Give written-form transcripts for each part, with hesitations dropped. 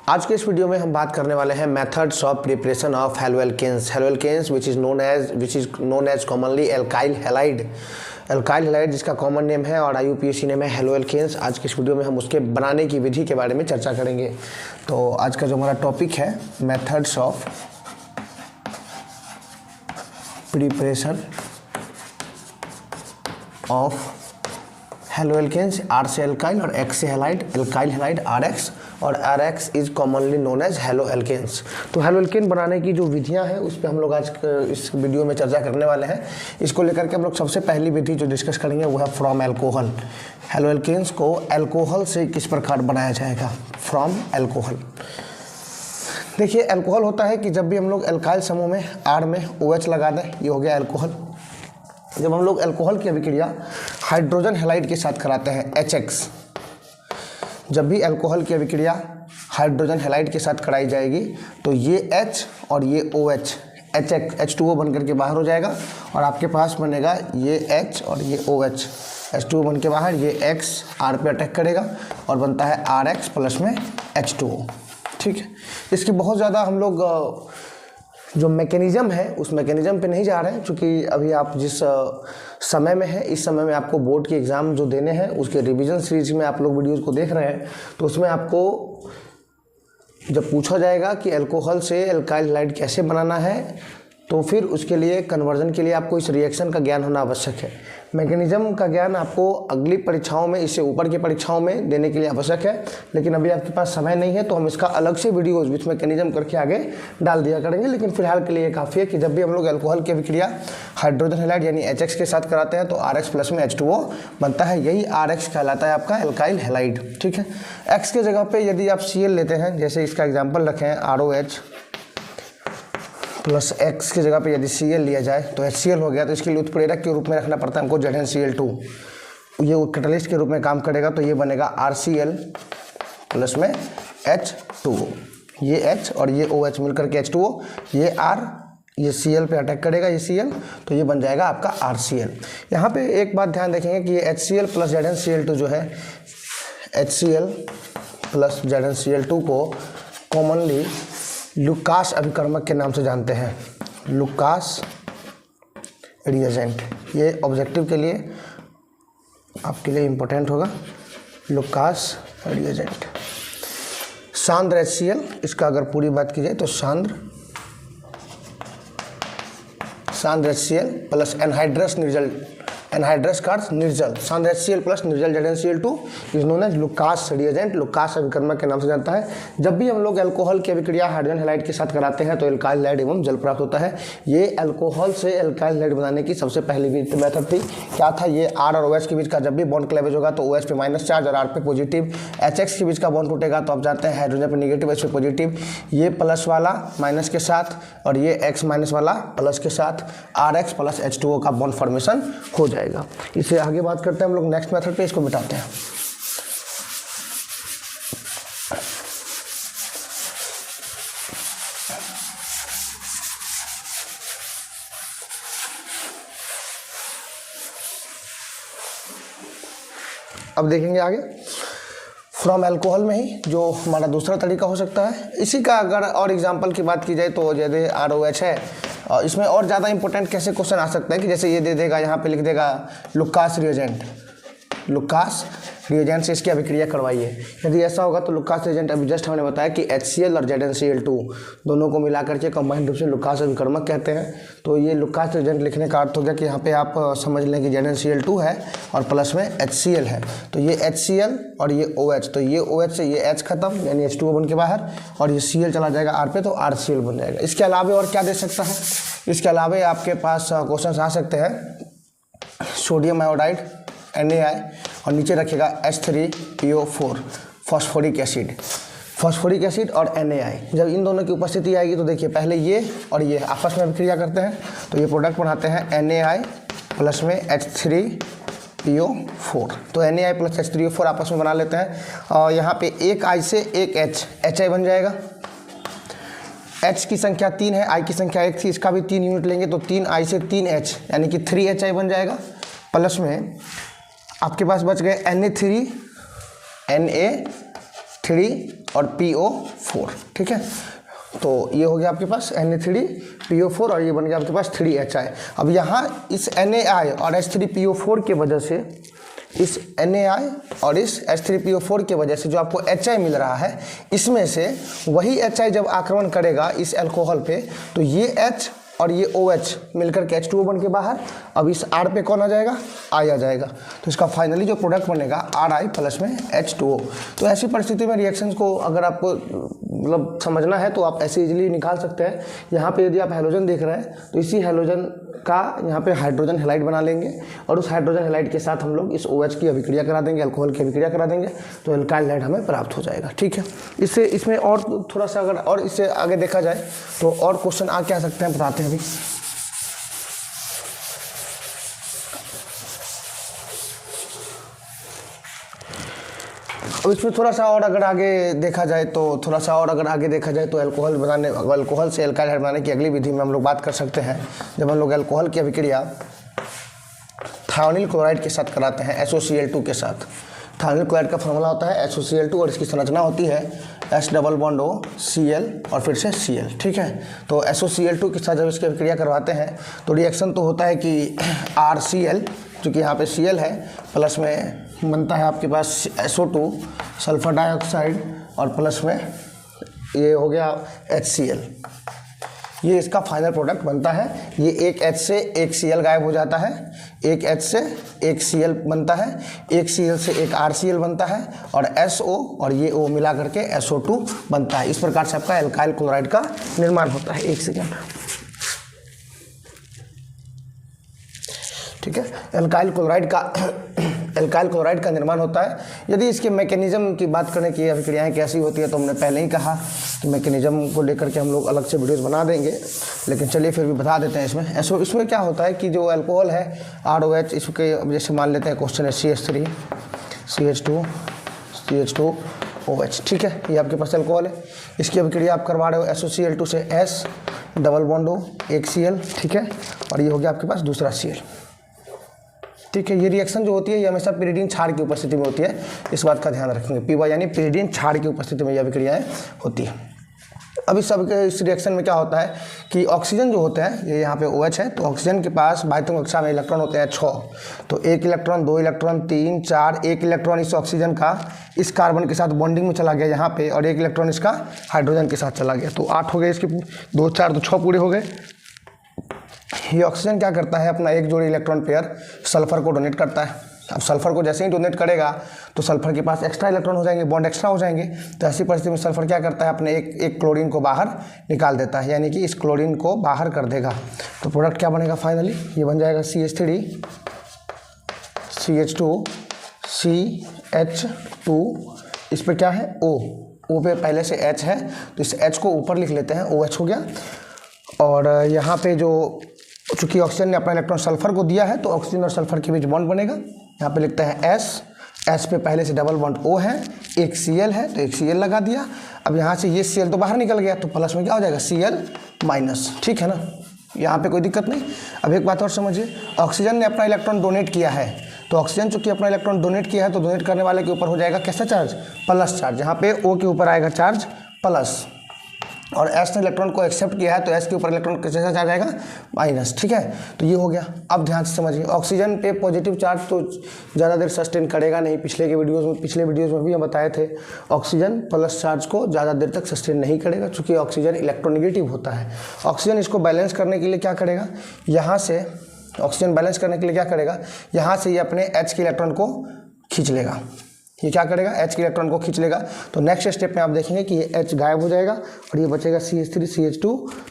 आज के इस वीडियो में हम बात करने वाले हैं methods of preparation of haloalkanes which is known as commonly alkyl halide. Alkyl halide जिसका कॉमन नेम है और IUPAC नेम है हेलोएल्केन्स। आज के इस वीडियो में हम उसके बनाने की विधि के बारे में चर्चा करेंगे। तो आज का जो हमारा टॉपिक है methods of preparation of haloalkanes, R से एल्काइल और X से हैलाइड, एल्काइल हैलाइड RX और RX is commonly known as haloalkanes. तो हेलोएल्केन बनाने की जो विधियां हैं उस पर हम लोग आज इस वीडियो में चर्चा करने वाले हैं। इसको लेकर के हम लोग सबसे पहली विधि जो डिस्कस करेंगे वो है फ्रॉम एल्कोहल। हेलोएल्केन्स को एल्कोहल से किस प्रकार बनाया जाएगा, फ्रॉम एल्कोहल। देखिए एल्कोहल होता है कि जब भी हम लोग एल्काइल समूह में R में OH लगा दें, ये हो गया एल्कोहल। जब हम लोग एल्कोहल की अभिक्रिया हाइड्रोजन हैलाइड के साथ कराते हैं HX, जब भी एल्कोहल की अभिक्रिया हाइड्रोजन हैलाइड के साथ कराई जाएगी तो ये H और ये OH H2O बन करके बाहर हो जाएगा और आपके पास बनेगा ये H और ये OH H2O बन के बाहर, ये X R पे अटैक करेगा और बनता है RX प्लस में H2O। ठीक है, इसकी बहुत ज़्यादा हम लोग जो मैकेनिज़्म है उस मैकेनिज़्म पे नहीं जा रहे हैं, क्योंकि अभी आप जिस समय में है इस समय में आपको बोर्ड के एग्ज़ाम जो देने हैं उसके रिवीजन सीरीज में आप लोग वीडियोज़ को देख रहे हैं। तो उसमें आपको जब पूछा जाएगा कि अल्कोहल से एल्काइल हैलाइड कैसे बनाना है तो फिर उसके लिए कन्वर्जन के लिए आपको इस रिएक्शन का ज्ञान होना आवश्यक है। मैकेनिज़्म का ज्ञान आपको अगली परीक्षाओं में, इससे ऊपर की परीक्षाओं में देने के लिए आवश्यक है, लेकिन अभी आपके पास समय नहीं है तो हम इसका अलग से वीडियोज़ विथ मैकेनिज़्म करके आगे डाल दिया करेंगे। लेकिन फिलहाल के लिए ये काफ़ी है कि जब भी हम लोग एल्कोहल की अभिक्रिया हाइड्रोजन हैलाइड यानी HX के साथ कराते हैं तो RX प्लस में H2O बनता है, यही RX कहलाता है आपका एल्काइल हैलाइड। ठीक है, X के जगह पर यदि आप Cl लेते हैं, जैसे इसका एग्जाम्पल रखें ROH प्लस X की जगह पे यदि Cl लिया जाए तो HCl हो गया, तो इसके लिए उत्प्रेरक के रूप में रखना पड़ता है हमको ZnCl2। ये कैटलिस्ट के रूप में काम करेगा तो ये बनेगा RCl प्लस में H2O, ये H और ये OH मिलकर के H2O, ये R, ये Cl पे अटैक करेगा, ये Cl, तो ये बन जाएगा आपका RCl। यहाँ पे एक बात ध्यान रखेंगे कि ये HCl प्लस ZnCl2 जो है, HCl प्लस ZnCl2 को कॉमनली लुकास अभिकर्मक के नाम से जानते हैं, लुकास रिएजेंट। ये ऑब्जेक्टिव के लिए आपके लिए इम्पोर्टेंट होगा, लुकास रिएजेंट। सांद्र HCl, इसका अगर पूरी बात की जाए तो सांद्र HCl प्लस एनहाइड्रस का निर्जल, सांद्र HCl प्लस निर्जल ZnCl2 is known as Lucas reagent, Lucas अभिकर्मक के नाम से जानता है। जब भी हम लोग एल्कोहल की अभिक्रिया हाइड्रोजन हैलाइड के साथ कराते हैं तो एल्काइल हैलाइड एवं जल प्राप्त होता है। ये एल्कोहल से एल्काइल हैलाइड बनाने की सबसे पहली मेथड थी। क्या था, ये R और OH के बीच का जब भी बॉन्ड क्लेवेज होगा तो OH पे माइनस चार्ज और R पे पॉजिटिव, HX के बीच का बॉन्ड टूटेगा तो आप जानते हैं हाइड्रोजन पे निगेटिव, H पे पॉजिटिव, ये प्लस वाला माइनस के साथ और ये X माइनस वाला प्लस के साथ RX प्लस H2O का बॉन्ड फॉर्मेशन हो जाएगा। इससे आगे बात करते हैं हम लोग नेक्स्ट मेथड पे, इसको मिटाते हैं। अब देखेंगे आगे फ्रॉम एल्कोहल में ही जो हमारा दूसरा तरीका हो सकता है। इसी का अगर और एग्जांपल की बात की जाए तो जैसे ROH है, इसमें और ज़्यादा इंपॉर्टेंट कैसे क्वेश्चन आ सकता है कि जैसे ये दे देगा, यहाँ पे लिख देगा लुकास रिएजेंट, लुकास रिएजेंट से इसकी अभिक्रिया करवाइए। यदि ऐसा होगा तो लुकास रिएजेंट अभी जस्ट हमने बताया कि HCl और ZnCl2 दोनों को मिला करके कंबाइंड रूप से लुकास अभिकर्मक कहते हैं। तो ये लुकास रिएजेंट लिखने का अर्थ हो गया कि यहाँ पे आप समझ लें कि ZnCl2 है और प्लस में HCl है, तो ये HCl और ये OH, तो ये OH से ये H खत्म यानी H2O बन के बाहर और ये Cl चला जाएगा R पे तो RCl बन जाएगा। इसके अलावा और क्या दे सकता है, इसके अलावा आपके पास क्वेश्चन आ सकते हैं सोडियम आयोडाइड NaI और नीचे रखेगा H3PO4 फॉस्फोरिक एसिड और NaI। जब इन दोनों की उपस्थिति आएगी तो देखिए पहले ये और ये आपस में अभिक्रिया करते हैं तो ये प्रोडक्ट बनाते हैं NaI प्लस में H3PO4। तो NaI प्लस H3PO4 आपस में बना लेते हैं और यहाँ पे एक I से एक HI बन जाएगा। H की संख्या 3 है, I की संख्या 1 थी, इसका भी 3 यूनिट लेंगे तो 3I से 3H यानी कि 3HI बन जाएगा। प्लस में आपके पास बच गए Na3 और PO4, ठीक है। तो ये हो गया आपके पास Na3PO4 और ये बन गया आपके पास 3HI। अब यहाँ इस NaI और H3PO4 के वजह से, इस NaI और इस H3PO4 के वजह से जो आपको HI मिल रहा है, इसमें से वही HI जब आक्रमण करेगा इस अल्कोहल पे, तो ये H और ये OH मिलकर के H2O बन के बाहर। अब इस R पे कौन आ जाएगा, I आ जाएगा। तो इसका फाइनली जो प्रोडक्ट बनेगा RI प्लस में H2O। तो ऐसी परिस्थिति में रिएक्शंस को अगर आपको मतलब समझना है तो आप ऐसे इजीली निकाल सकते हैं। यहाँ पे यदि आप हैलोजन देख रहे हैं तो इसी हैलोजन का यहाँ पे हाइड्रोजन हैलाइड बना लेंगे और उस हाइड्रोजन हैलाइड के साथ हम लोग इस OH की अभिक्रिया करा देंगे, अल्कोहल की अभिक्रिया करा देंगे, तो एल्काइल हैलाइड हमें प्राप्त हो जाएगा, ठीक है। इससे इसमें और थोड़ा सा अगर और इससे आगे देखा जाए तो और क्वेश्चन आ क्या सकते हैं बताते हैं अभी। अब इसमें थोड़ा सा और अगर आगे देखा जाए तो अल्कोहल बनाने, अल्कोहल से एल्काइल हैलाइड बनाने की अगली विधि में हम लोग बात कर सकते हैं। जब हम लोग अल्कोहल की अभिक्रिया थायोनिल क्लोराइड के साथ कराते हैं, SOCl2 के साथ। थायोनिल क्लोराइड का फॉर्मूला होता है SOCl2 और इसकी संरचना होती है H double bond O Cl और फिर से Cl, ठीक है। तो SOCl2 के साथ जब इसकी अभिक्रिया करवाते हैं तो रिएक्शन तो होता है कि RCl, जो कि यहाँ पे Cl है, प्लस में बनता है आपके पास SO2 सल्फर डाइऑक्साइड और प्लस में ये हो गया HCl। ये इसका फाइनल प्रोडक्ट बनता है। ये एक H से एक Cl गायब हो जाता है, एक H से एक Cl बनता है, एक Cl से एक RCl बनता है और SO और ये O मिला करके SO2 बनता है। इस प्रकार से आपका एल्काइल क्लोराइड का निर्माण होता है। एक सेकेंड, ठीक है। एल्काइल क्लोराइड का निर्माण होता है। यदि इसके मैकेनिज्म की बात करें कि अभिक्रियाएं कैसी होती है तो हमने पहले ही कहा कि मैकेनिज्म को लेकर के हम लोग अलग से वीडियोस बना देंगे, लेकिन चलिए फिर भी बता देते हैं। इसमें क्या होता है कि जो अल्कोहल है ROH, इसके जैसे मान लेते हैं क्वेश्चन है CH3 CH2 OH, ठीक है। ये आपके पास अल्कोहल है, इसकी अभिक्रिया आप करवा रहे हो SOCl2 से S डबल बॉन्ड O एक Cl, ठीक है, और ये हो गया आपके पास दूसरा Cl, ठीक है। ये रिएक्शन जो होती है ये हमेशा पिरिडीन क्षार की उपस्थिति में होती है, इस बात का ध्यान रखेंगे। PY यानी पिरिडीन क्षार की उपस्थिति में यह अभिक्रियाएं होती है। अब इस रिएक्शन में क्या होता है कि ऑक्सीजन जो होते हैं, ये यहाँ पे OH है, तो ऑक्सीजन के पास बाध्यता कक्षा में इलेक्ट्रॉन होते हैं 6। तो 1 इलेक्ट्रॉन, 2 इलेक्ट्रॉन, 3, 4, 1 इलेक्ट्रॉन इस ऑक्सीजन का इस कार्बन के साथ बॉन्डिंग में चला गया यहाँ पे, और 1 इलेक्ट्रॉन इसका हाइड्रोजन के साथ चला गया। तो 8 हो गए इसके, 2 4 तो 6 पूरे हो गए। ये ऑक्सीजन क्या करता है, अपना एक जोड़ी इलेक्ट्रॉन पेयर सल्फर को डोनेट करता है। अब सल्फर को जैसे ही डोनेट करेगा तो सल्फर के पास एक्स्ट्रा इलेक्ट्रॉन हो जाएंगे, बॉन्ड एक्स्ट्रा हो जाएंगे। तो ऐसी परिस्थिति में सल्फर क्या करता है, अपने एक क्लोरीन को बाहर निकाल देता है, यानी कि इस क्लोरीन को बाहर कर देगा। तो प्रोडक्ट क्या बनेगा फाइनली, ये बन जाएगा CH3 CH2 CH2। इस पर क्या है O पे पहले से H है तो इस H को ऊपर लिख लेते हैं, OH हो गया। और यहाँ पे जो चूंकि ऑक्सीजन ने अपना इलेक्ट्रॉन सल्फर को दिया है तो ऑक्सीजन और सल्फर के बीच बॉन्ड बनेगा। यहाँ पे लिखते हैं S पे पहले से डबल बॉन्ड O है, एक Cl है तो एक Cl लगा दिया। अब यहाँ से ये Cl तो बाहर निकल गया तो प्लस में क्या हो जाएगा Cl माइनस, ठीक है ना, यहाँ पे कोई दिक्कत नहीं। अब एक बात और समझिए, ऑक्सीजन ने अपना इलेक्ट्रॉन डोनेट किया है, तो ऑक्सीजन चूंकि अपना इलेक्ट्रॉन डोनेट किया है तो डोनेट करने वाले के ऊपर हो जाएगा कैसा चार्ज, प्लस चार्ज। यहाँ पे O के ऊपर आएगा चार्ज प्लस, और S ने इलेक्ट्रॉन को एक्सेप्ट किया है तो S के ऊपर इलेक्ट्रॉन कैसा चार्ज आएगा, माइनस, ठीक है। तो ये हो गया। अब ध्यान से समझिए, ऑक्सीजन पे पॉजिटिव चार्ज तो ज़्यादा देर सस्टेन करेगा नहीं। पिछले वीडियोज़ में भी हम बताए थे, ऑक्सीजन प्लस चार्ज को ज़्यादा देर तक सस्टेन नहीं करेगा, चूँकि ऑक्सीजन इलेक्ट्रोनेगेटिव होता है। ऑक्सीजन इसको बैलेंस करने के लिए क्या करेगा, यहाँ से ऑक्सीजन बैलेंस करने के लिए क्या करेगा, यहाँ से ये अपने H के इलेक्ट्रॉन को खींच लेगा। ये क्या करेगा, H के इलेक्ट्रॉन को खींच लेगा। तो नेक्स्ट स्टेप में आप देखेंगे कि ये H गायब हो जाएगा और ये बचेगा CH3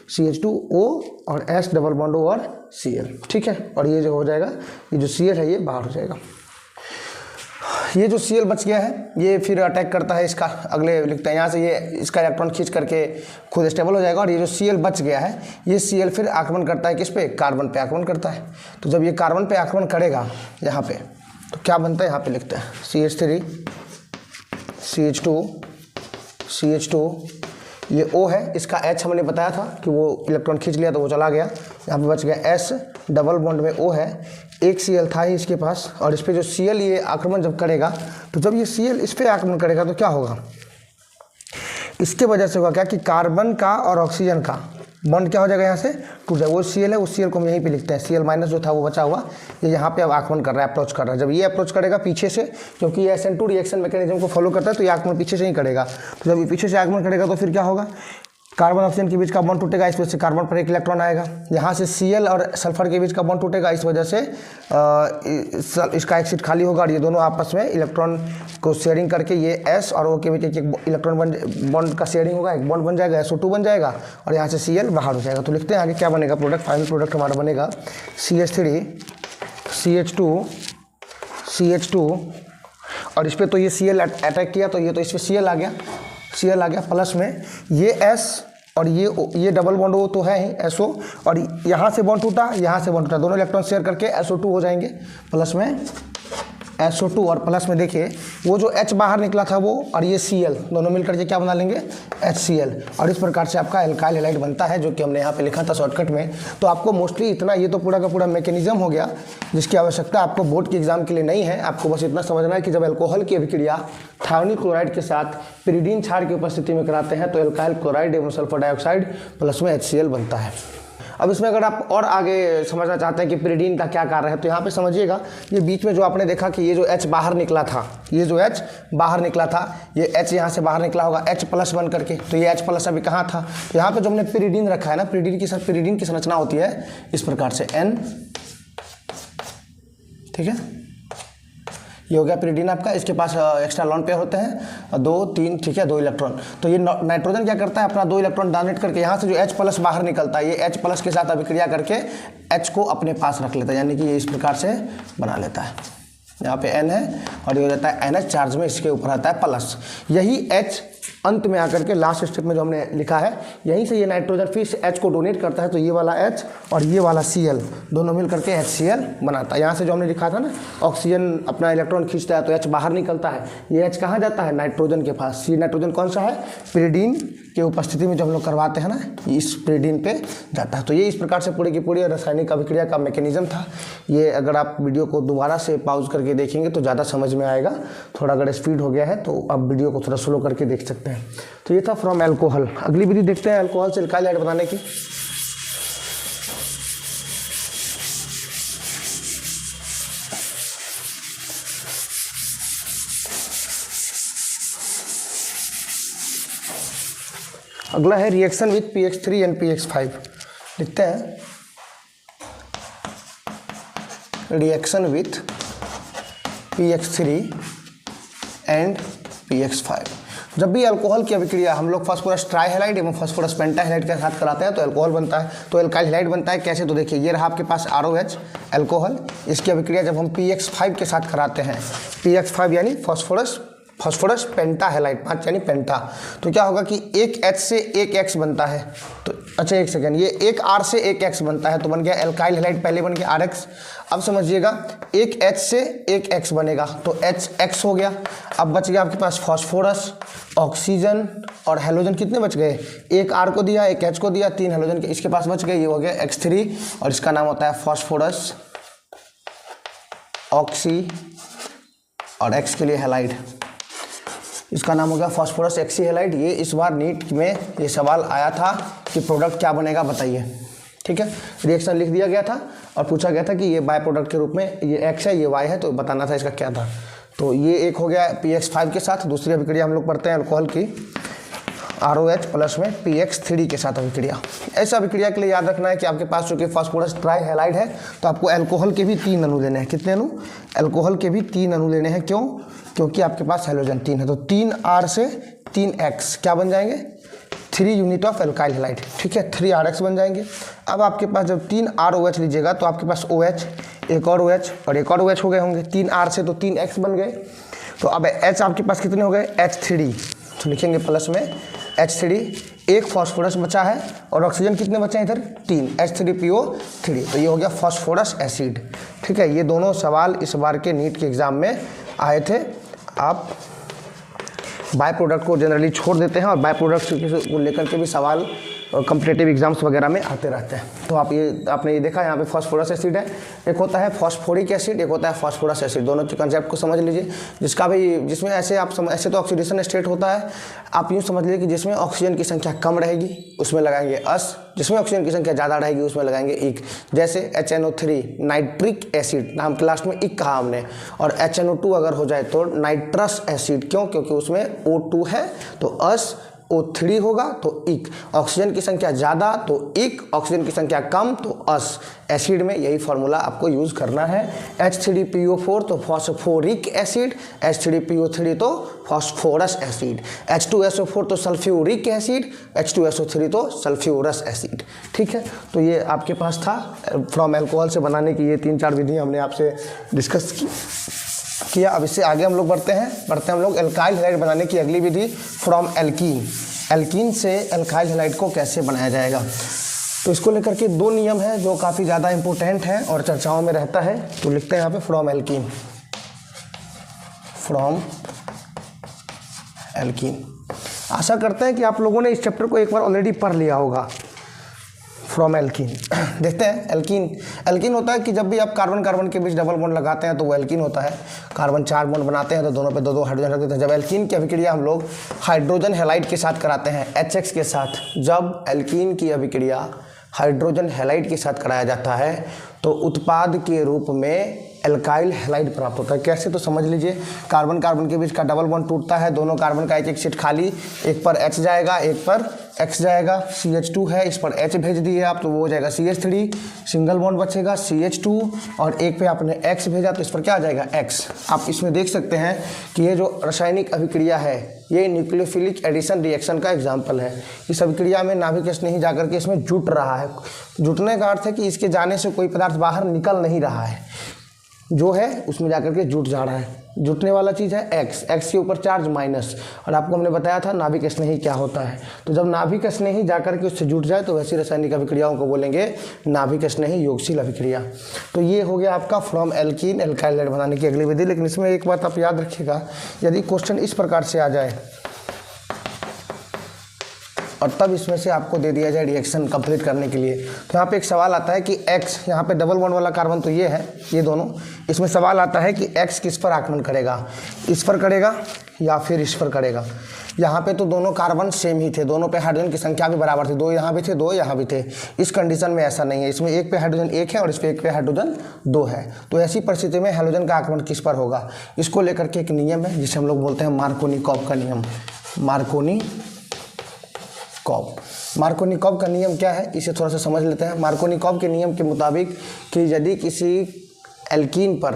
CH2O और S डबल बॉन्ड O और Cl, ठीक है। और ये जो हो जाएगा, ये जो Cl है ये बाहर हो जाएगा। ये जो Cl बच गया है ये फिर अटैक करता है इसका, अगले लिखते हैं यहाँ से, ये इसका इलेक्ट्रॉन खींच करके खुद स्टेबल हो जाएगा। और ये जो Cl बच गया है ये Cl फिर आक्रमण करता है किस पे, कार्बन पे आक्रमण करता है। तो जब ये कार्बन पे आक्रमण करेगा यहाँ पे तो क्या बनता है, यहाँ पे लिखते हैं CH3 CH2 ये O है, इसका H हमने बताया था कि वो इलेक्ट्रॉन खींच लिया तो वो चला गया। यहाँ पे बच गया S डबल बॉन्ड में O है, एक Cl था ही इसके पास, और इस पर जो Cl ये आक्रमण जब करेगा तो जब ये Cl इस पर आक्रमण करेगा तो क्या होगा, इसके वजह से होगा क्या कि कार्बन का और ऑक्सीजन का बॉन्ड क्या हो जाएगा, यहाँ से टूट जाएगा। वो Cl है, उस Cl को हम यहीं पे लिखते हैं, Cl माइनस जो था वो बचा हुआ, ये यहाँ पे अब आगमन कर रहा है, अप्रोच कर रहा है। जब ये अप्रोच करेगा पीछे से, क्योंकि ये SN2 रिएक्शन मैकेनिज्म को फॉलो करता है, तो ये आगमन पीछे से ही करेगा। तो जब ये पीछे से आगमन करेगा तो फिर क्या होगा, कार्बन ऑक्सीजन के बीच का बॉन्ड टूटेगा, इस वजह से कार्बन पर एक इलेक्ट्रॉन आएगा। यहाँ से Cl और सल्फर के बीच का बॉन्ड टूटेगा, इस वजह से इसका एक सीट खाली होगा और ये दोनों आपस में इलेक्ट्रॉन को शेयरिंग करके ये S और O के बीच एक इलेक्ट्रॉन बॉन्ड का शेयरिंग होगा, एक बॉन्ड बन जाएगा, SO2 बन जाएगा और यहाँ से Cl बाहर हो जाएगा। तो लिखते हैं आगे क्या बनेगा प्रोडक्ट, फाइनल प्रोडक्ट हमारा बनेगा CH3 CH2 और इस पर तो ये Cl अटैक किया, तो ये तो इस पर Cl आ गया प्लस में ये S और ये डबल बॉन्ड वो तो है ही SO और यहाँ से बॉन्ड टूटा, यहाँ से बॉन्ड टूटा, दोनों इलेक्ट्रॉन शेयर करके SO2 हो जाएंगे, प्लस में SO2 और प्लस में देखिए वो जो H बाहर निकला था वो और ये Cl दोनों मिलकर के क्या बना लेंगे, HCl। और इस प्रकार से आपका एल्काइल हैलाइड बनता है, जो कि हमने यहाँ पे लिखा था शॉर्टकट में। तो आपको मोस्टली इतना, ये तो पूरा का पूरा मैकेनिज्म हो गया जिसकी आवश्यकता आपको बोर्ड के एग्जाम के लिए नहीं है। आपको बस इतना समझना है कि जब एल्कोहल की अभिक्रिया थायोनिक क्लोराइड के साथ पिरिडीन क्षार की उपस्थिति में कराते हैं तो एल्काइल क्लोराइड एवं सल्फर डाइऑक्साइड प्लस में HCl बनता है। अब इसमें अगर आप और आगे समझना चाहते हैं कि पिरिडीन का क्या कार्य है, तो यहाँ पे समझिएगा, ये बीच में जो आपने देखा कि ये जो H बाहर निकला था, ये जो H बाहर निकला था, ये H यहाँ से बाहर निकला होगा H प्लस बन करके, तो ये H प्लस अभी कहाँ था, यहाँ पे जो हमने पिरिडीन रखा है ना, पिरिडीन की संरचना होती है इस प्रकार से N, ठीक है, ये हो गया पिरिडीन आपका। इसके पास एक्स्ट्रा लॉन पेयर होते हैं 2 3, ठीक है, 2 इलेक्ट्रॉन। तो ये नाइट्रोजन क्या करता है, अपना 2 इलेक्ट्रॉन डोनेट करके यहाँ से जो H प्लस बाहर निकलता है, ये H प्लस के साथ अभिक्रिया करके H को अपने पास रख लेता है, यानी कि ये इस प्रकार से बना लेता है। यहाँ पे N है और ये हो जाता है NH चार्ज में, इसके ऊपर आता है प्लस। यही H अंत में आकर के लास्ट स्टेप में जो हमने लिखा है, यहीं से ये नाइट्रोजन फिर से H को डोनेट करता है, तो ये वाला H और ये वाला Cl दोनों मिल करके HCl बनाता है। यहाँ से जो हमने लिखा था ना, ऑक्सीजन अपना इलेक्ट्रॉन खींचता है तो H बाहर निकलता है, ये H कहाँ जाता है, नाइट्रोजन के पास। ये नाइट्रोजन कौन सा है, पिरिडीन के उपस्थिति में जो हम लोग करवाते हैं ना, इस पिरिडीन पे जाता है। तो ये इस प्रकार से पूरी की पूरी रासायनिक अभिक्रिया का मैकेनिज्म था। ये अगर आप वीडियो को दोबारा से पॉज करके देखेंगे तो ज़्यादा समझ में आएगा, थोड़ा अगर स्पीड हो गया है तो आप वीडियो को थोड़ा स्लो करके देख सकते हैं। तो ये था फ्रॉम एल्कोहल। अगली विधि देखते हैं एल्कोहल से एल्काइल हैलाइड बनाने की। अगला है reaction with PX3 and PX5। लिखते हैं reaction with PX3 and PX5। जब भी अल्कोहल की अभिक्रिया हम लोग फास्फोरस ट्राइहैलाइड एवं फास्फोरस पेंटाहैलाइड के साथ कराते हैं तो अल्कोहल बनता है, तो एल्काइल हैलाइड बनता है। कैसे, तो देखिए ये रहा आपके पास ROH अल्कोहल, इसकी अभिक्रिया जब हम PX5 के साथ कराते हैं, PX5 यानी फास्फोरस पेंटाहैलाइड, 5 यानी पेंटा, तो क्या होगा कि एक H से एक X बनता है। तो अच्छा एक सेकेंड, ये एक R से एक X बनता है तो बन गया एल्काइल हैलाइड, पहले बन गया RX। अब समझिएगा एक H से एक X बनेगा तो HX हो गया। अब बच गया आपके पास फास्फोरस, ऑक्सीजन और हैलोजन। कितने बच गए, एक R को दिया, एक H को दिया, 3 हैलोजन के इसके पास बच गए, ये हो गया X3 और इसका नाम होता है फास्फोरस ऑक्सी और X के लिए हैलाइड, इसका नाम हो गया फास्फोरस एक्सी हैलाइड। ये इस बार नीट में ये सवाल आया था कि प्रोडक्ट क्या बनेगा बताइए, ठीक है। रिएक्शन लिख दिया गया था और पूछा गया था कि ये बाय प्रोडक्ट के रूप में ये X है ये Y है, तो बताना था इसका क्या था। तो ये एक हो गया PX5 के साथ। दूसरी अभिक्रिया हम लोग पढ़ते हैं अल्कोहल की, ROH प्लस में PX3 के साथ अभिक्रिया। ऐसा अभिक्रिया के लिए याद रखना है कि आपके पास चूँकि फास्फोरस ट्राइहैलाइड है तो आपको अल्कोहल के भी 3 अणु लेने हैं। कितने अणु, अल्कोहल के भी 3 अणु लेने हैं। क्यों, क्योंकि आपके पास हैलोजन 3 है, तो 3R से 3X क्या बन जाएंगे, 3 यूनिट ऑफ एल्काइल हैलाइड, ठीक है, 3RX बन जाएंगे। अब आपके पास जब 3 ROH लीजिएगा तो आपके पास OH, एक और OH और एक और OH हो गए होंगे, 3R से तो 3X बन गए। तो अब H आपके पास कितने हो गए, H3, तो लिखेंगे प्लस में H3, एक फास्फोरस बचा है और ऑक्सीजन कितने बचे हैं इधर, 3, H3PO3, तो ये हो गया फास्फोरस एसिड, ठीक है। ये दोनों सवाल इस बार के नीट के एग्जाम में आए थे। आप बाय प्रोडक्ट को जनरली छोड़ देते हैं और बाय प्रोडक्ट को लेकर के भी सवाल कॉम्पिटिटिव एग्जाम्स वगैरह में आते रहते हैं। तो आपने ये देखा यहाँ पे फास्फोरस एसिड है, एक होता है फास्फोरिक एसिड, एक होता है फास्फोरस एसिड। दोनों के कंसेप्ट को समझ लीजिए। जिसमें ऐसे तो ऑक्सीडेशन स्टेट होता है, आप यूँ समझ लीजिए कि जिसमें ऑक्सीजन की संख्या कम रहेगी उसमें लगाएंगे अस, जिसमें ऑक्सीजन की संख्या ज़्यादा रहेगी उसमें लगाएंगे इक। जैसे HNO3 नाइट्रिक एसिड, नाम के लास्ट में इक कहा हमने, और HNO2 अगर हो जाए तो नाइट्रस एसिड। क्यों? क्योंकि उसमें O2 है तो अस, O3 होगा तो इक। ऑक्सीजन की संख्या ज़्यादा तो इक, ऑक्सीजन की संख्या कम तो अस। एसिड में यही फार्मूला आपको यूज़ करना है। H3PO4 तो फॉस्फोरिक एसिड, H3PO3 तो फॉस्फोरस एसिड, H2SO4 तो सल्फ्यूरिक एसिड, H2SO3 तो सल्फ्यूरस एसिड। ठीक है, तो ये आपके पास था फ्रॉम अल्कोहल से बनाने की ये 3-4 विधियाँ हमने आपसे डिस्कस किया। अब इससे आगे हम लोग बढ़ते हैं हम लोग एल्काइल हैलाइड बनाने की अगली विधि फ्रॉम एल्कीन। एल्कीन से एल्काइल हैलाइड को कैसे बनाया जाएगा, तो इसको लेकर के 2 नियम हैं जो काफ़ी ज़्यादा इंपॉर्टेंट हैं और चर्चाओं में रहता है। तो लिखते हैं यहाँ पे फ्रॉम एल्कीन। आशा करते हैं कि आप लोगों ने इस चैप्टर को एक बार ऑलरेडी पढ़ लिया होगा। फ्रॉम एल्कीन देखते हैं। एल्कीन होता है कि जब भी आप कार्बन कार्बन के बीच डबल बॉन्ड लगाते हैं तो वो एल्कीन होता है। कार्बन 4 बॉन्ड बनाते हैं तो दोनों पे 2-2 हाइड्रोजन रख देते हैं। जब एल्कीन की अभिक्रिया हम लोग हाइड्रोजन हैलाइड के साथ कराते हैं, HX के साथ, जब एल्कीन की अभिक्रिया हाइड्रोजन हैलाइड के साथ कराया जाता है तो उत्पाद के रूप में एल्काइल हैलाइड प्राप्त होता है। कैसे, तो समझ लीजिए। कार्बन कार्बन के बीच का डबल बॉन्ड टूटता है, दोनों कार्बन का एक सीट खाली, एक पर H जाएगा एक पर X जाएगा। CH2 है, इस पर H भेज दिए आप तो वो हो जाएगा CH3, सिंगल बॉन्ड बचेगा CH2, और एक पे आपने X भेजा तो इस पर क्या आ जाएगा X। आप इसमें देख सकते हैं कि ये जो रासायनिक अभिक्रिया है ये न्यूक्लियोफिलिक एडिशन रिएक्शन का एग्जाम्पल है। इस अभिक्रिया में नाभिक स्नेही जाकर के इसमें जुट रहा है। जुटने का अर्थ है कि इसके जाने से कोई पदार्थ बाहर निकल नहीं रहा है, जो है उसमें जाकर के जुट जा रहा है। जुटने वाला चीज़ है एक्स के ऊपर चार्ज माइनस। और आपको हमने बताया था नाभिक स्नेही क्या होता है। तो जब नाभिक स्नेही जाकर के उससे जुट जाए तो वैसी रासायनिक अभिक्रियाओं को बोलेंगे नाभिक स्नेही योगशील अभिक्रिया। तो ये हो गया आपका फ्रॉम एल्कीन एल्काइल हैलाइड बनाने की अगली विधि। लेकिन इसमें एक बात आप याद रखिएगा, यदि क्वेश्चन इस प्रकार से आ जाए और तब इसमें से आपको दे दिया जाए रिएक्शन कंप्लीट करने के लिए, तो यहाँ पे एक सवाल आता है कि X, यहाँ पे डबल बॉन्ड वाला कार्बन तो ये है, ये दोनों, इसमें सवाल आता है कि X किस पर आक्रमण करेगा, इस पर करेगा या फिर इस पर करेगा। यहाँ पे तो दोनों कार्बन सेम ही थे, दोनों पे हाइड्रोजन की संख्या भी बराबर थी, 2 यहाँ भी थे 2 यहाँ भी थे। इस कंडीशन में ऐसा नहीं है, इसमें एक पे हाइड्रोजन 1 है और इस पे एक पे हाइड्रोजन 2 है। तो ऐसी परिस्थिति में हाइड्रोजन का आक्रमण किस पर होगा, इसको लेकर के एक नियम है जिसे हम लोग बोलते हैं मार्कोनिकॉव का नियम। मार्कोनिकॉव का नियम क्या है, इसे थोड़ा सा समझ लेते हैं। मार्कोनिकॉव के नियम के मुताबिक कि यदि किसी एल्कीन पर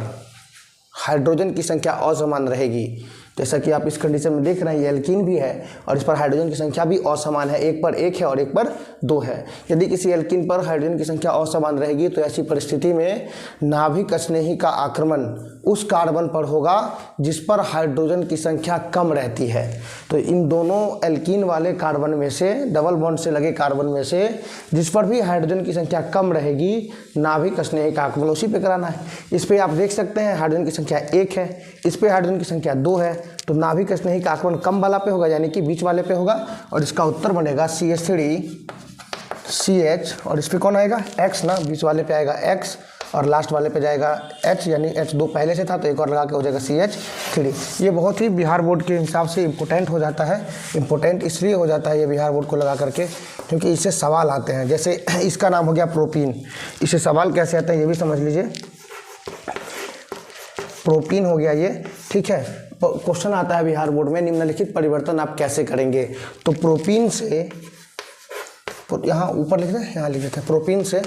हाइड्रोजन की संख्या असमान रहेगी, जैसा कि आप इस कंडीशन में देख रहे हैं ये एल्कीन भी है और इस पर हाइड्रोजन की संख्या भी असमान है, एक पर 1 है और एक पर 2 है। यदि किसी एल्कीन पर हाइड्रोजन की संख्या असमान रहेगी तो ऐसी परिस्थिति में नाभिक स्नेही का आक्रमण उस कार्बन पर होगा जिस पर हाइड्रोजन की संख्या कम रहती है। तो इन दोनों एल्कीन वाले कार्बन में से, डबल बॉन्ड से लगे कार्बन में से जिस पर भी हाइड्रोजन की संख्या कम रहेगी, नाभिक स्नेही का आक्रमण उसी पे कराना है। इस पर आप देख सकते हैं हाइड्रोजन की संख्या 1 है, इस पर हाइड्रोजन की संख्या 2 है, तो नाभिक स्नेही का आक्रमण कम वाला पे होगा यानी कि बीच वाले पे होगा और इसका उत्तर बनेगा CH3CH। और इस पे कौन आएगा X ना, बीच वाले पे आएगा X और लास्ट वाले पे जाएगा H, यानी H2 पहले से था तो एक और लगा के हो जाएगा CH3। ये बहुत ही बिहार बोर्ड के हिसाब से इम्पोर्टेंट हो जाता है। इम्पोर्टेंट इसलिए हो जाता है ये बिहार बोर्ड को लगा करके क्योंकि इससे सवाल आते हैं। जैसे इसका नाम हो गया प्रोपीन, इससे सवाल कैसे आते हैं ये भी समझ लीजिए। प्रोपीन हो गया ये, ठीक है। क्वेश्चन आता है बिहार बोर्ड में, निम्नलिखित परिवर्तन आप कैसे करेंगे। तो प्रोपीन से, यहाँ ऊपर लिख दें, यहाँ लिख देते हैं, प्रोपीन से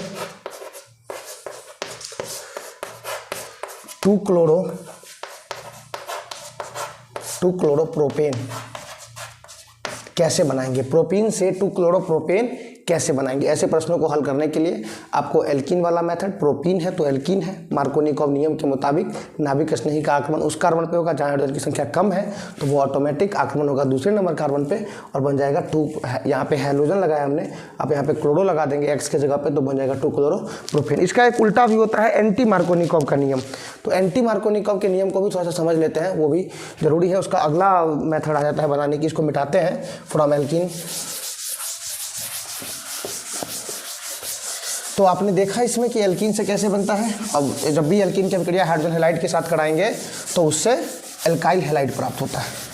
2-क्लोरोप्रोपेन कैसे बनाएंगे। प्रोपीन से 2-क्लोरोप्रोपेन कैसे बनाएंगे। ऐसे प्रश्नों को हल करने के लिए आपको एल्कीन वाला मेथड, प्रोपीन है तो एल्कीन है, मार्कोनिकॉव नियम के मुताबिक नाभिक स्नेही का आक्रमण उस कार्बन पे होगा जहाँ हाइड्रोजन की संख्या कम है, तो वो ऑटोमेटिक आक्रमण होगा दूसरे नंबर कार्बन पे और बन जाएगा 2। यहाँ पे हैलोजन लगाया हमने, आप यहाँ पे क्लोरो लगा देंगे एक्स के जगह पे तो बन जाएगा 2-क्लोरोप्रोपेन। इसका एक उल्टा भी होता है एंटी मार्कोनिकॉव का नियम। तो एंटी मार्कोनिकॉव के नियम को भी थोड़ा सा समझ लेते हैं, वो भी जरूरी है। उसका अगला मेथड आ जाता है बनाने की, इसको मिटाते हैं फ्रॉम एल्कीन। तो आपने देखा इसमें कि एल्कीन से कैसे बनता है। अब जब भी एल्कीन की अभिक्रिया हाइड्रोजन हैलाइड के साथ कराएंगे तो उससे एल्काइल हैलाइड प्राप्त होता है।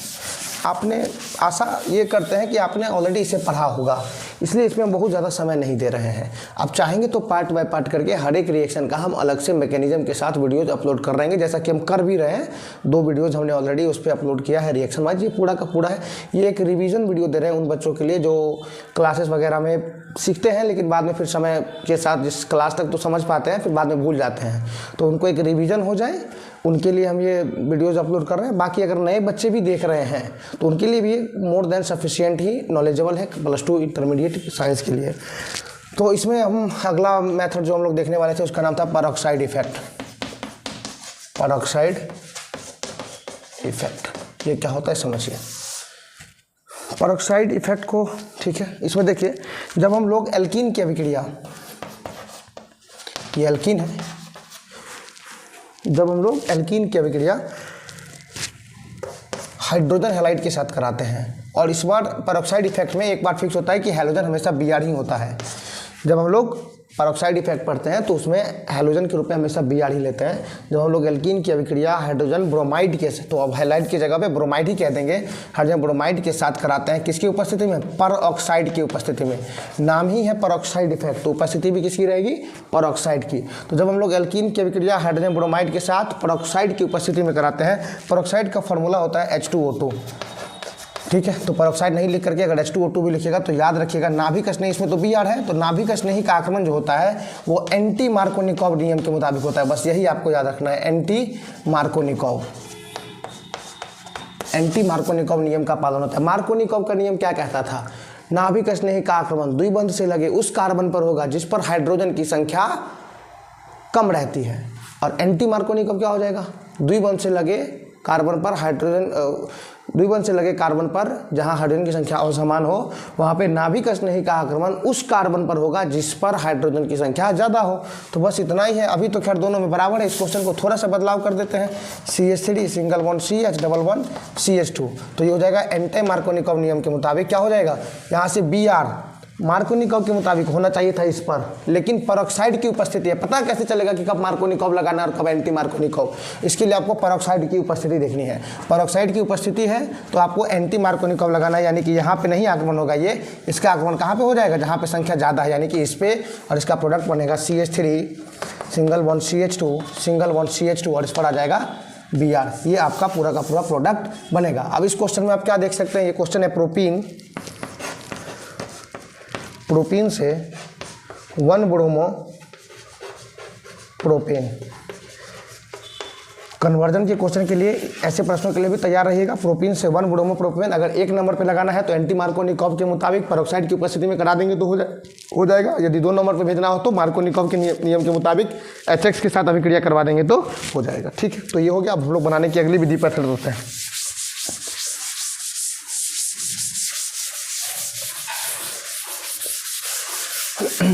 आपने आशा ये करते हैं कि आपने ऑलरेडी इसे पढ़ा होगा, इसलिए इसमें बहुत ज़्यादा समय नहीं दे रहे हैं। आप चाहेंगे तो पार्ट बाय पार्ट करके हर एक रिएक्शन का हम अलग से मैकेनिज्म के साथ वीडियोज अपलोड कर रहेंगे, जैसा कि हम कर भी रहे हैं। 2 वीडियोज़ हमने ऑलरेडी उस पर अपलोड किया है रिएक्शन वाइज। ये पूरा का पूरा है, ये एक रिवीजन वीडियो दे रहे हैं उन बच्चों के लिए जो क्लासेस वगैरह में सीखते हैं लेकिन बाद में फिर समय के साथ जिस क्लास तक तो समझ पाते हैं फिर बाद में भूल जाते हैं, तो उनको एक रिवीजन हो जाए उनके लिए हम ये वीडियोज़ अपलोड कर रहे हैं। बाकी अगर नए बच्चे भी देख रहे हैं तो उनके लिए भी मोर देन सफिशिएंट ही नॉलेजेबल है +2 इंटरमीडिएट साइंस के लिए। तो इसमें हम अगला मेथड जो हम लोग देखने वाले थे उसका नाम था पेरोक्साइड इफेक्ट। पेरोक्साइड इफेक्ट ये क्या होता है समझिए। पेरोक्साइड इफेक्ट को, ठीक है, इसमें देखिए जब हम लोग एल्कीन की अभिक्रिया, ये एल्कीन है, जब हम लोग एल्कीन की अभिक्रिया हाइड्रोजन हैलाइड के साथ कराते हैं और इस बार पेरोक्साइड इफेक्ट में एक बात फिक्स होता है कि हैलोजन हमेशा Br ही होता है। जब हम लोग पेरोक्साइड इफेक्ट पढ़ते हैं तो उसमें हैलोजन के रूप में हमेशा Br ही लेते हैं। जब हम लोग एल्कीन की अभिक्रिया हाइड्रोजन ब्रोमाइड के, तो अब हैलाइड की जगह पे ब्रोमाइड ही कह देंगे, हाइड्रोजन ब्रोमाइड के साथ कराते हैं किसकी उपस्थिति में, पेरोक्साइड की उपस्थिति में। नाम ही है पेरोक्साइड इफेक्ट, तो उपस्थिति भी किसकी रहेगी, पेरोक्साइड की। तो जब हम लोग एल्कीन की अभिक्रिया हाइड्रोजन ब्रोमाइड के साथ पेरोक्साइड की उपस्थिति में कराते हैं, पेरोक्साइड का फॉर्मूला होता है H2O2, ठीक है। तो पेरोक्साइड नहीं लिख करके अगर H2O2 भी लिखिएगा तो याद रखिएगा नाभिक स्नेही, इसमें तो Br है, तो नाभिक स्नेही का आक्रमण जो होता है वो एंटी मार्कोनिकॉव नियम के मुताबिक होता है। बस यही आपको याद रखना है, एंटी मार्कोनिकॉव, एंटी मार्कोनिकॉव नियम का पालन होता है। मार्कोनिकॉव का नियम क्या कहता था, नाभिक स्नेही का आक्रमण द्विबंध से लगे उस कार्बन पर होगा जिस पर हाइड्रोजन की संख्या कम रहती है। और एंटी मार्कोनिकॉव क्या हो जाएगा, द्विबंध से लगे कार्बन पर हाइड्रोजन, द्विबंध से लगे कार्बन पर जहां हाइड्रोजन की संख्या असमान हो वहां पे नाभिक स्नेही का आक्रमण उस कार्बन पर होगा जिस पर हाइड्रोजन की संख्या ज़्यादा हो। तो बस इतना ही है। अभी तो खैर दोनों में बराबर है, इस क्वेश्चन को थोड़ा सा बदलाव कर देते हैं, CH3 single bond CH11 CH2, तो ये हो जाएगा एंटी मार्कोनिकॉव नियम के मुताबिक क्या हो जाएगा, यहाँ से Br मार्कोनिकॉव के मुताबिक होना चाहिए था इस पर, लेकिन पेरोक्साइड की उपस्थिति है। पता कैसे चलेगा कि कब मार्कोनिकॉव लगाना और कब एंटी मार्कोनिकॉव, इसके लिए आपको पेरोक्साइड की उपस्थिति देखनी है। पेरोक्साइड की उपस्थिति है तो आपको एंटी मार्कोनिकॉव लगाना है, यानी कि यहाँ पे नहीं आक्रमण होगा, ये इसका आक्रमण कहाँ पे हो जाएगा, जहाँ पे संख्या ज़्यादा है, यानी कि इस पे, और इसका प्रोडक्ट बनेगा CH3 single bond CH2 single bond CH2 और इस पर आ जाएगा Br। ये आपका पूरा का पूरा प्रोडक्ट बनेगा। अब इस क्वेश्चन में आप क्या देख सकते हैं, ये क्वेश्चन है प्रोपीन, प्रोपीन से 1 ब्रोमो प्रोपेन। कन्वर्जन के क्वेश्चन के लिए, ऐसे प्रश्नों के लिए भी तैयार रहिएगा। प्रोपीन से 1 ब्रोमो प्रोपेन अगर 1 नंबर पे लगाना है तो एंटी मार्कोनिकॉव के मुताबिक पेरोक्साइड की उपस्थिति में करा देंगे तो हो जाएगा। यदि 2 नंबर पे भेजना हो तो मार्कोनिकॉव के नियम के मुताबिक HX के साथ अभिक्रिया करवा देंगे तो हो जाएगा, ठीक है। तो ये हो गया। अब हम लोग बनाने की अगली विधि पर चलते होते हैं।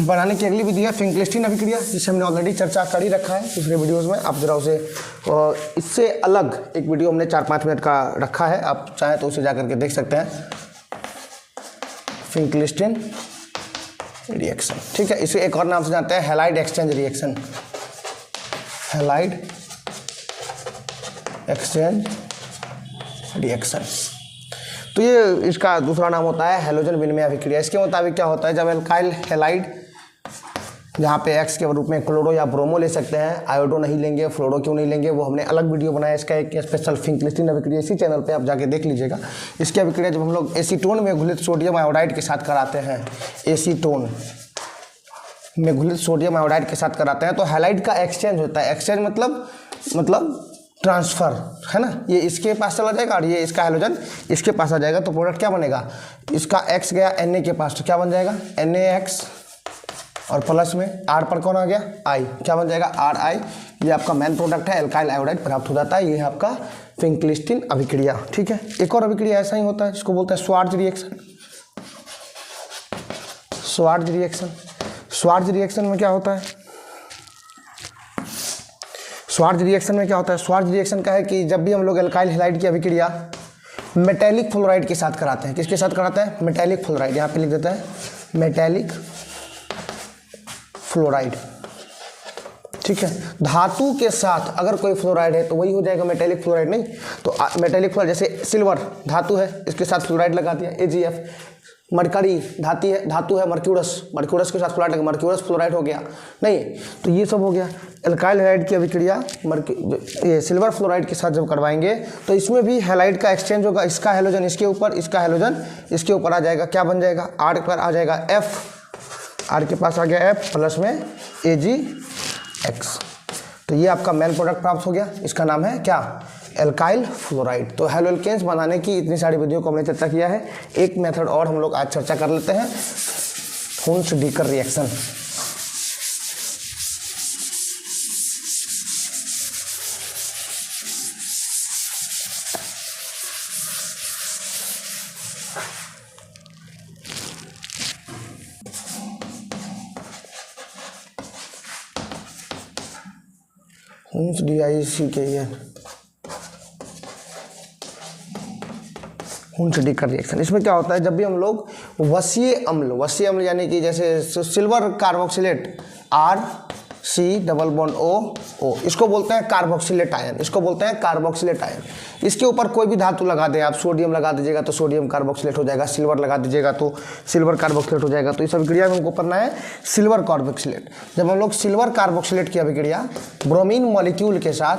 बनाने की अगली विधि है फिंकलिस्टीन अभिक्रिया, जिसे हमने ऑलरेडी चर्चा कर ही रखा है पिछले वीडियोस में। आप जरा उसे, इससे अलग एक वीडियो हमने 4-5 मिनट का रखा है, आप चाहें तो उसे जा करके देख सकते हैं। फिंकलिस्टीन रिएक्शन, ठीक है। इसे एक और नाम से जानते हैं halide exchange reaction, halide exchange reaction. तो ये इसका दूसरा नाम होता है हैलोजन विनिमय अभिक्रिया। इसके मुताबिक क्या होता है, जब एल्काइल हैलाइड, जहाँ पे X के रूप में क्लोरो या ब्रोमो ले सकते हैं, आयोडो नहीं लेंगे, फ्लोरो क्यों नहीं लेंगे, वो हमने अलग वीडियो बनाया इसका, एक स्पेशल फिंकलिस्टीन अभिक्रिया, इसी चैनल पे आप जाके देख लीजिएगा। इसकी अभिक्रिया जब हम लोग एसीटोन में घुलित सोडियम आयोडाइड के साथ कराते हैं, एसीटोन में घुलित सोडियम आयोडाइड के साथ कराते हैं तो हैलाइड का एक्सचेंज होता है। एक्सचेंज मतलब ट्रांसफ़र, है ना, ये इसके पास चला जाएगा और ये इसका हाइड्रोजन इसके पास आ जाएगा, तो प्रोडक्ट क्या बनेगा, इसका X गया Na के पास, तो क्या बन जाएगा NaX, और प्लस में R पर कौन आ गया I, क्या बन जाएगा Ri। ये आपका मेन प्रोडक्ट है, एल्काइल आयोडाइड प्राप्त हो जाता है। ये है आपका फिंकलिस्टीन अभिक्रिया। ठीक है, एक और अभिक्रिया ऐसा ही होता है, इसको बोलते हैं स्वार्ज रिएक्शन। स्वार्ज रिएक्शन, स्वार्ज रिएक्शन में क्या होता है, स्वार्ज रिएक्शन में क्या होता है, स्वार्ज रिएक्शन का है कि जब भी हम लोग एल्काइल हैलाइड की अभिक्रिया मेटेलिक फ्लोराइड के साथ कराते हैं, किसके साथ कराते हैं, मेटेलिक फ्लोराइड, यहाँ पे लिख देता है मेटेलिक फ्लोराइड। ठीक है, धातु के साथ अगर कोई फ्लोराइड है तो वही हो जाएगा मेटेलिक फ्लोराइड, नहीं तो मेटेलिक फ्लोराइड, जैसे सिल्वर धातु है, इसके साथ फ्लोराइड लगा दिया AgF। मरकरी धातु है मर्क्यूरस के साथ फ्लोराइड लगा, मर्क्यूरस फ्लोराइड हो गया, नहीं तो ये सब हो गया। एल्काइल हैलाइड की अभिक्रिया ये सिल्वर फ्लोराइड के साथ जब करवाएंगे तो इसमें भी हैलाइड का एक्सचेंज होगा, इसका हैलोजन इसके ऊपर, इसका हैलोजन इसके ऊपर आ जाएगा, क्या बन जाएगा R पर आ जाएगा F, R के पास आ गया F प्लस में AgX। तो ये आपका मेन प्रोडक्ट प्राप्त हो गया, इसका नाम है क्या, एल्काइल फ्लोराइड। तो हैलोएल्केन्स बनाने की इतनी सारी विधियों को हमने चर्चा किया है। एक मेथड और हम लोग आज चर्चा कर लेते हैं, हुन्स-डीकर रिएक्शन। हुन्स-डीकर रिएक्शन, इसमें क्या होता है, जब भी हम लोग वसीय अम्ल यानी कि जैसे सिल्वर कार्बोक्सिलेट RC≡O, इसको बोलते हैं कार्बोक्सिलेट आयन, इसको बोलते हैं कार्बोक्सिलेट आयन। इसके ऊपर कोई भी धातु लगा दे, आप सोडियम लगा दीजिएगा तो सोडियम कार्बोक्सिलेट हो जाएगा, सिल्वर लगा दीजिएगा तो सिल्वर कार्बोक्सिलेट हो जाएगा। तो इस अभिक्रिया में हमको पढ़ना है सिल्वर कार्बोक्सिलेट। जब हम लोग सिल्वर कार्बोक्सिलेट की अभिक्रिया ब्रोमीन मॉलिक्यूल के साथ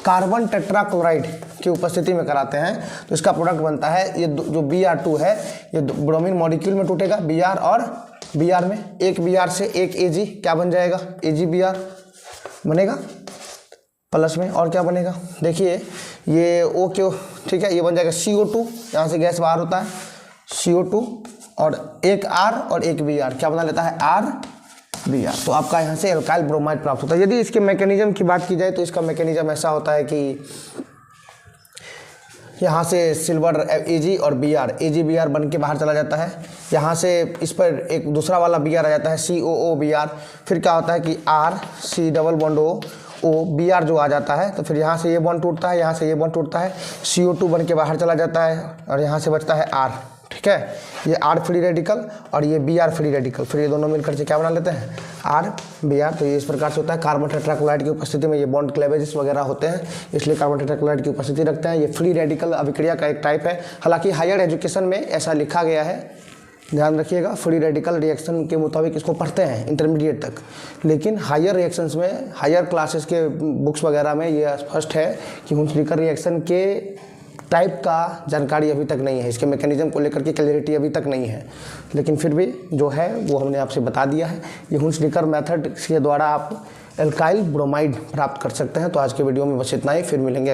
कार्बन टेट्राक्लोराइड की उपस्थिति में कराते हैं तो इसका प्रोडक्ट बनता है, ये जो Br2 है ये ब्रोमीन मॉलिक्यूल में टूटेगा, Br और Br में, एक Br से एक Ag, क्या बन जाएगा AgBr बनेगा, प्लस में और क्या बनेगा, देखिए ये O क्यों, ठीक है, ये बन जाएगा CO2, यहाँ से गैस बाहर होता है CO2, और एक R और एक Br, क्या बना लेता है RBr। तो आपका यहाँ से एल्काइल ब्रोमाइड प्राप्त होता है। यदि इसके मैकेनिज्म की बात की जाए तो इसका मैकेनिज्म ऐसा होता है कि यहाँ से सिल्वर Ag और Br, AgBr बन के बाहर चला जाता है, यहाँ से इस पर एक दूसरा वाला Br आ जाता है COOBr, फिर क्या होता है कि RC≡O Br जो आ जाता है, तो फिर यहाँ से ये बॉन्ड टूटता है, यहाँ से ये बॉन्ड टूटता है, CO2 बन के बाहर चला जाता है और यहाँ से बचता है R। ठीक है, ये R फ्री रेडिकल और ये Br फ्री रेडिकल, फिर ये दोनों मिलकर से क्या बना लेते हैं RBr। तो ये इस प्रकार से होता है। कार्बन टेट्राक्लोराइड की उपस्थिति में ये बॉन्ड क्लेवेजेस वगैरह होते हैं, इसलिए कार्बन टेट्राक्लोराइड की उपस्थिति रखते हैं। ये फ्री रेडिकल अभिक्रिया का एक टाइप है, हालांकि हायर एजुकेशन में ऐसा लिखा गया है, ध्यान रखिएगा, फ्री रेडिकल रिएक्शन के मुताबिक इसको पढ़ते हैं इंटरमीडिएट तक, लेकिन हायर रिएक्शंस में, हायर क्लासेस के बुक्स वगैरह में ये स्पष्ट है कि हुन्स-डीकर रिएक्शन के टाइप का जानकारी अभी तक नहीं है, इसके मैकेनिज्म को लेकर के क्लैरिटी अभी तक नहीं है, लेकिन फिर भी जो है वो हमने आपसे बता दिया है। ये हुन्स-डीकर मेथड के द्वारा आप एल्काइल ब्रोमाइड प्राप्त कर सकते हैं। तो आज के वीडियो में बस इतना ही, फिर मिलेंगे